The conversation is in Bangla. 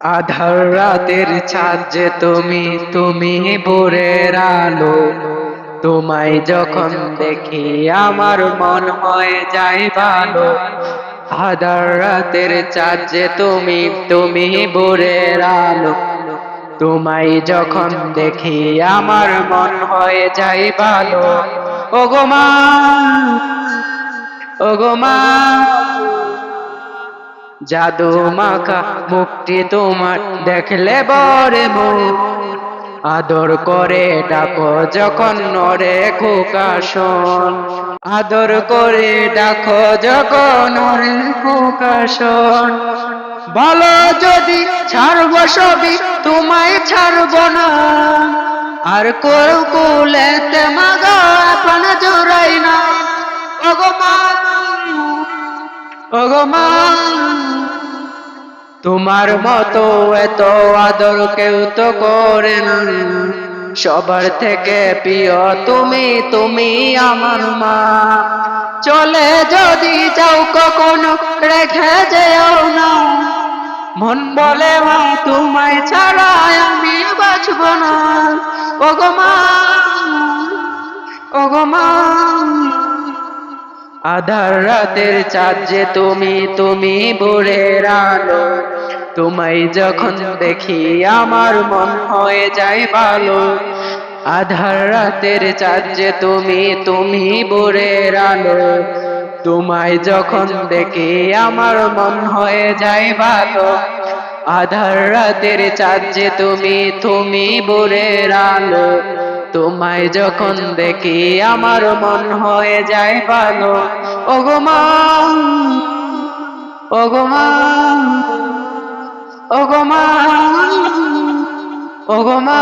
আধার রাতের চাঁদ যে তুমি, তুমি ভোরের আলো। তোমায় যখন দেখি আমার মন হয়ে যায় ভালো। আধার রাতের চাঁদ যে তুমি, তুমি ভোরের আলো। তোমায় যখন দেখি আমার মন হয়ে যায় ভালো। ওগো মা, ওগো মা, জাদু মাখা মুখটি তোমার দেখলে বরে মন। আদর করে ডাকো যখন নরে খোকা শোন। আদর করে ডাকো যখন নরে খোকা শোন। বলো যদি ছাড়বো সবই, তোমায় ছাড়বো না। আর কুলেতে মাগো আপন জোড়াই না। ওগো মা, ওগো মা, তোমার মতো এত আদর কেউ তো করে না। সবার থেকে প্রিয় তুমি, তুমি আমার মা। চলে যদি যাও কখনো রেখে যেও না। মন বলে মা তোমায় ছাড়া আমি বাঁচব না। ওগো মা, ওগো মা, আধার রাতের চাঁদ যে তুমি, তুমি ভোরের আলো। তোমায় যখন দেখি আমার মন হয়ে যায় ভালো। আধার রাতের চাঁদ যে তুমি, তুমি ভোরের আলো। তোমায় যখন দেখি আমার মন হয়ে যায় ভালো। আধার রাতের চাঁদ যে তুমি, তুমি ভোরের আলো। তোমায় যখন দেখি আমার মন হয়ে যায় ভালো। ওগো মা, ওগো মা, ওগো মা, ওগো মা।